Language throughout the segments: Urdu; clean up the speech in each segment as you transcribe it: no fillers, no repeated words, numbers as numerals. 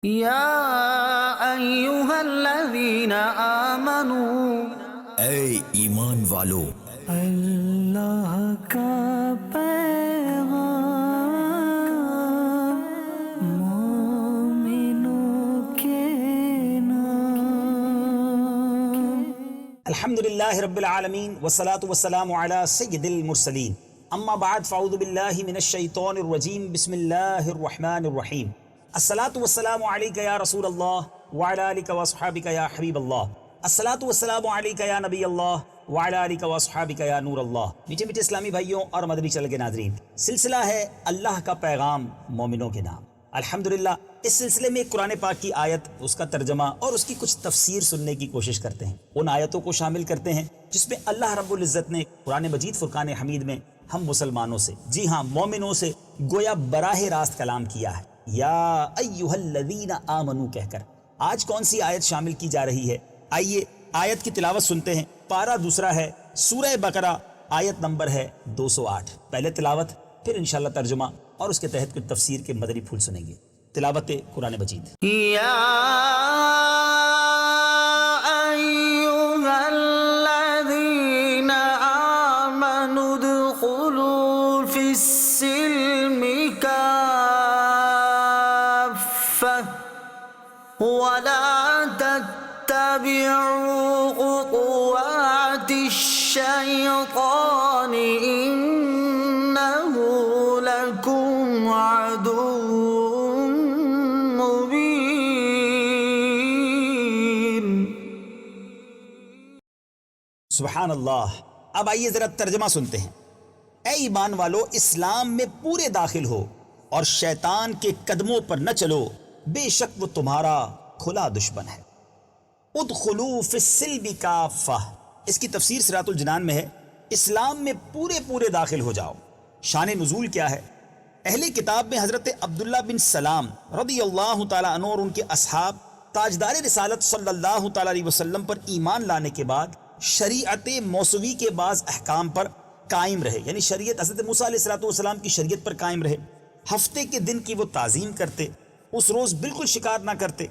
یا ایہا الذین آمنوا، اے ایمان والو، اللہ کا پیغام مومنوں کے نام۔ الحمدللہ رب العالمین والصلاة والسلام علی سید المرسلین، اما بعد فاعوذ باللہ من الشیطان الرجیم، بسم اللہ الرحمن الرحیم۔ الصلاة والسلام علیکہ یا رسول اللہ وعلی آلکہ واصحابکہ یا حبیب اللہ، الصلاة والسلام علیکہ یا نبی اللہ وعلی آلکہ واصحابکہ یا نور اللہ۔ میٹھے میٹھے اسلامی بھائیوں اور مدنی چینل کے ناظرین، سلسلہ ہے اللہ کا پیغام مومنوں کے نام۔ الحمدللہ اس سلسلے میں قرآن پاک کی آیت، اس کا ترجمہ اور اس کی کچھ تفسیر سننے کی کوشش کرتے ہیں، ان آیتوں کو شامل کرتے ہیں جس میں اللہ رب العزت نے قرآن مجید فرقان حمید میں ہم مسلمانوں سے، جی ہاں مومنوں سے گویا براہ راست کلام کیا ہے، یا ایہا الذین آمنوا کہہ کر۔ آج کون سی آیت شامل کی جا رہی ہے؟ آئیے آیت کی تلاوت سنتے ہیں۔ پارہ دوسرا ہے، سورہ بقرہ، آیت نمبر ہے 208۔ پہلے تلاوت، پھر انشاءاللہ ترجمہ اور اس کے تحت کچھ تفسیر کے مدنی پھول سنیں گے۔ تلاوت قرآن مجید۔ یا ایہا الذین آمنوا ادخلوا فی السلم ولا تتبعوا خطوات الشیطان انه لکم عدو مبین۔ سبحان اللہ۔ اب آئیے ذرا ترجمہ سنتے ہیں۔ اے ایمان والو، اسلام میں پورے داخل ہو اور شیطان کے قدموں پر نہ چلو، بے شک وہ تمہارا کھلا دشمن ہے۔ ادخلوا فی السلم کافہ، اس کی تفسیر صراط الجنان میں ہے، اسلام میں پورے داخل ہو جاؤ۔ شان نزول کیا ہے؟ اہل کتاب میں حضرت عبداللہ بن سلام رضی اللہ تعالیٰ عنہ اور ان کے اصحاب تاجدار رسالت صلی اللہ تعالیٰ علیہ وسلم پر ایمان لانے کے بعد شریعت موسوی کے بعض احکام پر قائم رہے، یعنی شریعت حضرت موسیٰ علیہ السلام کی شریعت پر قائم رہے۔ ہفتے کے دن کی وہ تعظیم کرتے، اس روز بالکل شکار نہ کرتے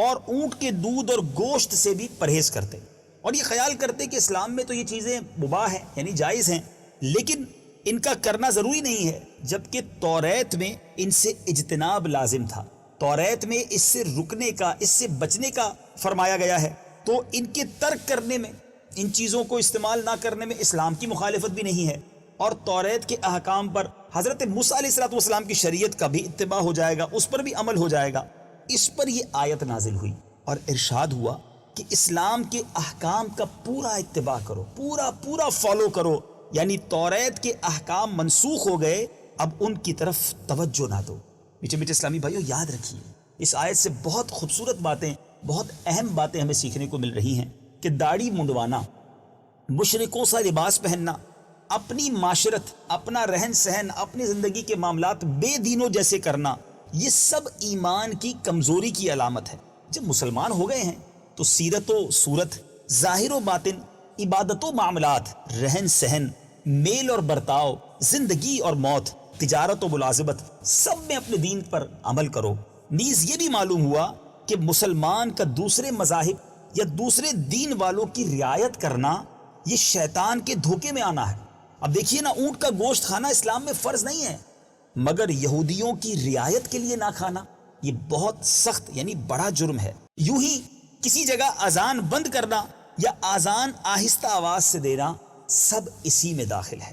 اور اونٹ کے دودھ اور گوشت سے بھی پرہیز کرتے، اور یہ خیال کرتے کہ اسلام میں تو یہ چیزیں مباح ہیں، یعنی جائز ہیں، لیکن ان کا کرنا ضروری نہیں ہے، جبکہ توریت میں ان سے اجتناب لازم تھا۔ توریت میں اس سے رکنے کا، اس سے بچنے کا فرمایا گیا ہے، تو ان کے ترک کرنے میں، ان چیزوں کو استعمال نہ کرنے میں اسلام کی مخالفت بھی نہیں ہے، اور توریت کے احکام پر حضرت موسیٰ علیہ السلام کی شریعت کا بھی اتباع ہو جائے گا، اس پر بھی عمل ہو جائے گا۔ اس پر یہ آیت نازل ہوئی اور ارشاد ہوا کہ اسلام کے احکام کا پورا اتباع کرو، پورا فالو کرو، یعنی توریت کے احکام منسوخ ہو گئے، اب ان کی طرف توجہ نہ دو۔ میٹھے میٹھے اسلامی بھائیوں، یاد رکھیے اس آیت سے بہت خوبصورت باتیں، بہت اہم باتیں ہمیں سیکھنے کو مل رہی ہیں کہ داڑھی منڈوانا، مشرکوں سا لباس پہننا، اپنی معاشرت، اپنا رہن سہن، اپنی زندگی کے معاملات بے دینوں جیسے کرنا، یہ سب ایمان کی کمزوری کی علامت ہے۔ جب مسلمان ہو گئے ہیں تو سیرت و صورت، ظاہر و باطن، عبادت و معاملات، رہن سہن، میل اور برتاؤ، زندگی اور موت، تجارت و ملازمت، سب میں اپنے دین پر عمل کرو۔ نیز یہ بھی معلوم ہوا کہ مسلمان کا دوسرے مذاہب یا دوسرے دین والوں کی رعایت کرنا یہ شیطان کے دھوکے میں آنا ہے۔ اب دیکھیے نا، اونٹ کا گوشت کھانا اسلام میں فرض نہیں ہے، مگر یہودیوں کی رعایت کے لیے نہ کھانا یہ بہت سخت، یعنی بڑا جرم ہے۔ یوں ہی کسی جگہ اذان بند کرنا یا اذان آہستہ آواز سے دینا، سب اسی میں داخل ہے۔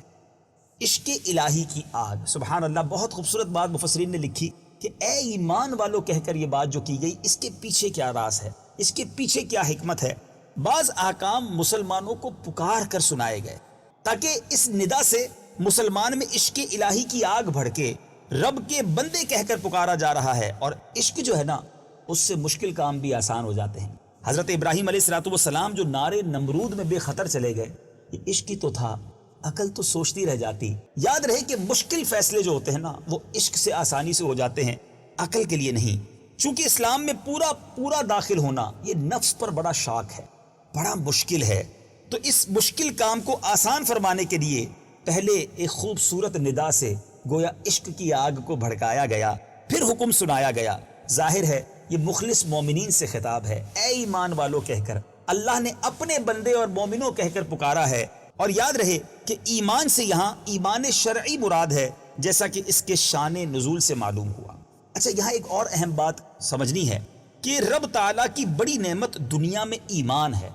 عشق الہی کی آگ، سبحان اللہ، بہت خوبصورت بات مفسرین نے لکھی کہ اے ایمان والو کہہ کر یہ بات جو کی گئی، اس کے پیچھے کیا راز ہے، اس کے پیچھے کیا حکمت ہے۔ بعض احکام مسلمانوں کو پکار کر سنائے گئے تاکہ اس ندا سے مسلمان میں عشق الہی کی آگ بھڑکے، رب کے بندے کہہ کر پکارا جا رہا ہے، اور عشق جو ہے نا، اس سے مشکل کام بھی آسان ہو جاتے ہیں۔ حضرت ابراہیم علیہ السلام جو نارے نمرود میں بے خطر چلے گئے، یہ عشق ہی تو تھا، عقل تو سوچتی رہ جاتی۔ یاد رہے کہ مشکل فیصلے جو ہوتے ہیں نا، وہ عشق سے آسانی سے ہو جاتے ہیں، عقل کے لیے نہیں۔ چونکہ اسلام میں پورا داخل ہونا یہ نفس پر بڑا شاق ہے، بڑا مشکل ہے، تو اس مشکل کام کو آسان فرمانے کے لیے پہلے ایک خوبصورت ندا سے گویا عشق کی آگ کو بھڑکایا گیا، پھر حکم سنایا گیا۔ ظاہر ہے یہ مخلص مومنین سے خطاب ہے، اے ایمان والو کہہ کر اللہ نے اپنے بندے اور مومنوں کہہ کر پکارا ہے۔ اور یاد رہے کہ ایمان سے یہاں ایمان شرعی مراد ہے، جیسا کہ اس کے شان نزول سے معلوم ہوا۔ اچھا، یہاں ایک اور اہم بات سمجھنی ہے کہ رب تعالیٰ کی بڑی نعمت دنیا میں ایمان ہے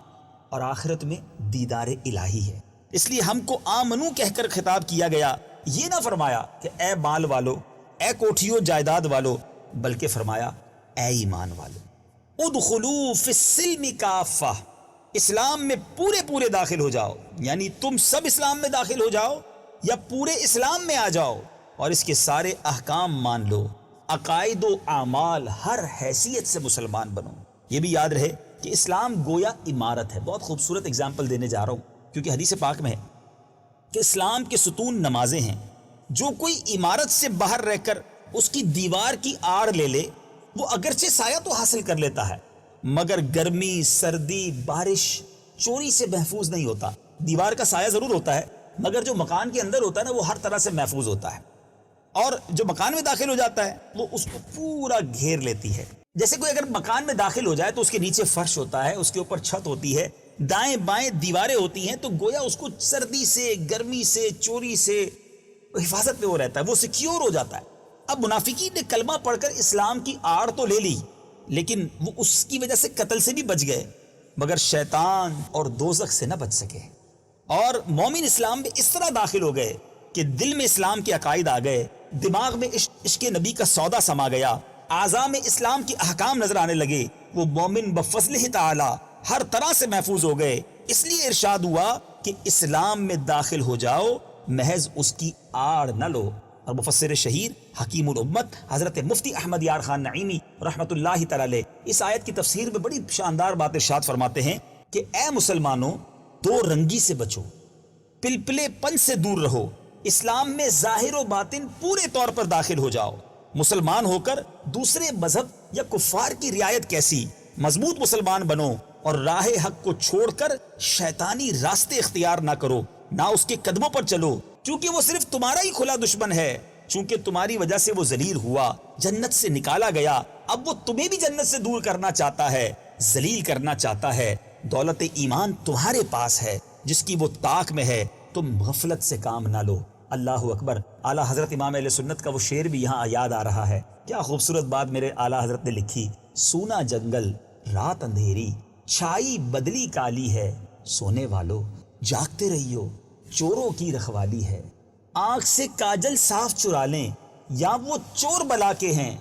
اور آخرت میں دیدار الہی ہے، اس لیے ہم کو آمنو کہہ کر خطاب کیا گیا۔ یہ نہ فرمایا کہ اے مال والو، اے کوٹھیوں جائیداد والو، بلکہ فرمایا اے ایمان والو، ادخلوا فی السلم کافہ، اسلام میں پورے داخل ہو جاؤ، یعنی تم سب اسلام میں داخل ہو جاؤ یا پورے اسلام میں آ جاؤ اور اس کے سارے احکام مان لو، عقائد و اعمال ہر حیثیت سے مسلمان بنو۔ یہ بھی یاد رہے کہ اسلام گویا عمارت ہے۔ بہت خوبصورت اگزامپل دینے جا رہا ہوں کیونکہ حدیث پاک میں ہے کہ اسلام کے ستون نمازیں ہیں۔ جو کوئی عمارت سے باہر رہ کر اس کی دیوار کی آڑ لے لے، وہ اگرچہ سایہ تو حاصل کر لیتا ہے مگر گرمی، سردی، بارش، چوری سے محفوظ نہیں ہوتا۔ دیوار کا سایہ ضرور ہوتا ہے مگر جو مکان کے اندر ہوتا ہے نا، وہ ہر طرح سے محفوظ ہوتا ہے، اور جو مکان میں داخل ہو جاتا ہے وہ اس کو پورا گھیر لیتی ہے۔ جیسے کوئی اگر مکان میں داخل ہو جائے تو اس کے نیچے فرش ہوتا ہے، اس کے اوپر چھت ہوتی ہے، دائیں بائیں دیواریں ہوتی ہیں، تو گویا اس کو سردی سے، گرمی سے، چوری سے حفاظت میں وہ رہتا ہے، وہ سیکیور ہو جاتا ہے۔ اب منافقین نے کلمہ پڑھ کر اسلام کی آڑ تو لے لی، لیکن وہ اس کی وجہ سے قتل سے بھی بچ گئے مگر شیطان اور دوزخ سے نہ بچ سکے۔ اور مومن اسلام میں اس طرح داخل ہو گئے کہ دل میں اسلام کے عقائد آ گئے، دماغ میں عشق نبی کا سودا سما گیا، اعضاء میں اسلام کے احکام نظر آنے لگے، وہ مومن بفضلہ تعالی ہر طرح سے محفوظ ہو گئے۔ اس لیے ارشاد ہوا کہ اسلام میں داخل ہو جاؤ، محض اس کی آڑ نہ لو۔ اور مفسر شہیر حکیم الامت حضرت مفتی احمد یار خان نعیمی رحمۃ اللہ تعالی علیہ اس آیت کی تفسیر میں بڑی شاندار بات ارشاد فرماتے ہیں کہ اے مسلمانوں، دو رنگی سے بچو، پلپلے پن سے دور رہو، اسلام میں ظاہر و باطن پورے طور پر داخل ہو جاؤ۔ مسلمان ہو کر دوسرے مذہب یا کفار کی رعایت کیسی؟ مضبوط مسلمان بنو اور راہ حق کو چھوڑ کر شیطانی راستے اختیار نہ کرو، نہ اس کے قدموں پر چلو، کیونکہ وہ صرف تمہارا ہی کھلا دشمن ہے۔ چونکہ تمہاری وجہ سے وہ ذلیل ہوا، جنت سے نکالا گیا، اب وہ تمہیں بھی جنت سے دور کرنا چاہتا ہے، ذلیل کرنا چاہتا ہے۔ دولت ایمان تمہارے پاس ہے جس کی وہ طاق میں ہے، تم غفلت سے کام نہ لو۔ اللہ اکبر۔ اعلیٰ حضرت امام اہل سنت کا وہ شعر بھی یہاں یاد آ رہا ہے۔ کیا خوبصورت بات میرے اعلیٰ حضرت نے لکھی۔ سونا جنگل رات اندھیری، چھائی بدلی کالی ہے، سونے والو جاگتے رہیو، چوروں کی رکھوالی ہے۔ آنکھ سے کاجل صاف چرا لیں یا وہ چور بلا کے ہیں،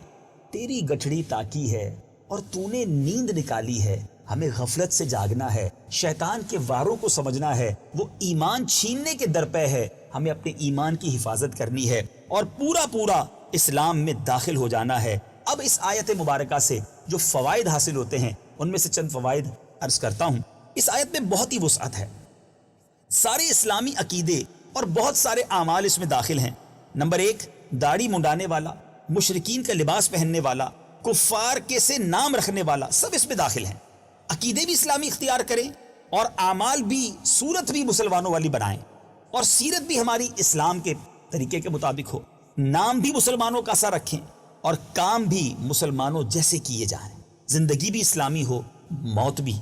تیری گٹھڑی تاکی ہے اور تو نے نیند نکالی ہے۔ ہمیں غفلت سے جاگنا ہے، شیطان کے واروں کو سمجھنا ہے، وہ ایمان چھیننے کے در پہ ہے، ہمیں اپنے ایمان کی حفاظت کرنی ہے اور پورا اسلام میں داخل ہو جانا ہے۔ اب اس آیت مبارکہ سے جو فوائد حاصل ہوتے ہیں ان میں سے چند فوائد عرض کرتا ہوں۔ اس آیت میں بہت ہی وسعت ہے، سارے اسلامی عقیدے اور بہت سارے اعمال اس میں داخل ہیں۔ نمبر 1، داڑھی منڈانے والا، مشرکین کا لباس پہننے والا، کفار کے سے نام رکھنے والا، سب اس میں داخل ہیں۔ عقیدے بھی اسلامی اختیار کریں اور اعمال بھی، صورت بھی مسلمانوں والی بنائیں، اور سیرت بھی ہماری اسلام کے طریقے کے مطابق ہو، نام بھی مسلمانوں کا سا رکھیں اور کام بھی مسلمانوں جیسے کیے جائیں، زندگی بھی اسلامی ہو، موت بھی،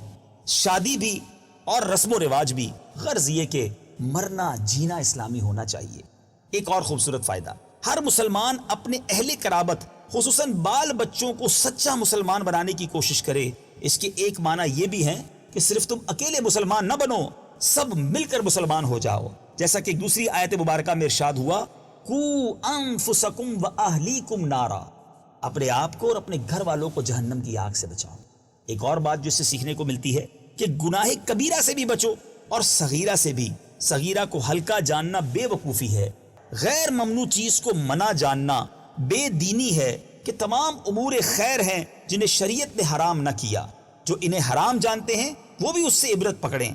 شادی بھی اور رسم و رواج بھی، غرض یہ کہ مرنا جینا اسلامی ہونا چاہیے۔ ایک اور خوبصورت فائدہ، ہر مسلمان اپنے اہل قرابت خصوصاً بال بچوں کو سچا مسلمان بنانے کی کوشش کرے۔ اس کے ایک معنی یہ بھی ہے کہ صرف تم اکیلے مسلمان نہ بنو، سب مل کر مسلمان ہو جاؤ، جیسا کہ دوسری آیت مبارکہ میں ارشاد ہوا، قُو أَنفُسَكُمْ وَأَهْلِيكُمْ نَارًا، اپنے آپ کو اور اپنے گھر والوں کو جہنم کی آگ سے بچاؤ۔ ایک اور بات جو اس سے سیکھنے کو ملتی ہے کہ گناہ کبیرہ سے بھی بچو اور صغیرہ سے بھی۔ صغیرہ کو ہلکا جاننا بے وقوفی ہے، غیر ممنوع چیز کو منع جاننا بے دینی ہے، کہ تمام امور خیر ہیں جنہیں شریعت نے حرام نہ کیا، جو انہیں حرام جانتے ہیں وہ بھی اس سے عبرت پکڑیں۔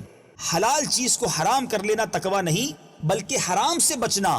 حلال چیز کو حرام کر لینا تقویٰ نہیں بلکہ حرام سے بچنا،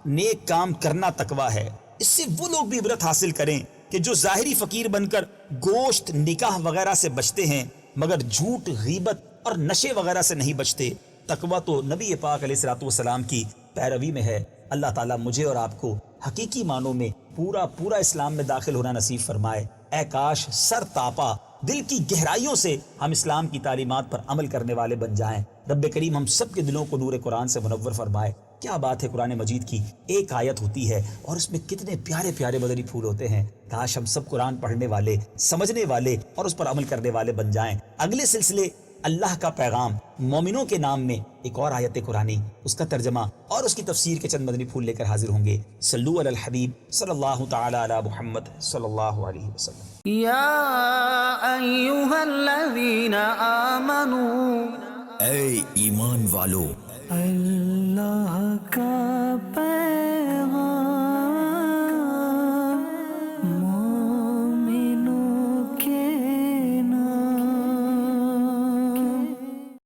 نیک کام کرنا تقویٰ ہے۔ اس سے وہ لوگ بھی عبرت حاصل کریں کہ جو ظاہری فقیر بن کر گوشت، نکاح وغیرہ سے بچتے ہیں مگر جھوٹ، غیبت اور نشے وغیرہ سے نہیں بچتے۔ تقویٰ تو نبی پاک علیہ الصلوۃ والسلام کی پیروی میں ہے۔ اللہ تعالیٰ مجھے اور آپ کو حقیقی معنوں میں پورا اسلام میں داخل ہونا نصیب فرمائے۔ اے کاش سر تاپا دل کی گہرائیوں سے ہم اسلام کی تعلیمات پر عمل کرنے والے بن جائیں۔ رب کریم ہم سب کے دلوں کو نور قرآن سے منور فرمائے۔ کیا بات ہے قرآن مجید کی، ایک آیت ہوتی ہے اور اس میں کتنے پیارے پیارے مدنی پھول ہوتے ہیں۔ کاش ہم سب قرآن پڑھنے والے، سمجھنے والے اور اس پر عمل کرنے والے بن جائیں۔ اگلے سلسلے اللہ کا پیغام مومنوں کے نام میں ایک اور آیت قرآنی، اس کا ترجمہ اور اس کی تفسیر کے چند مدنی پھول لے کر حاضر ہوں گے۔ صلو علی الحبیب صلی اللہ تعالی علی محمد صلی اللہ علیہ وسلم۔ یا ایہا الذین آمنوا، اے ایمان والو، اللہ کا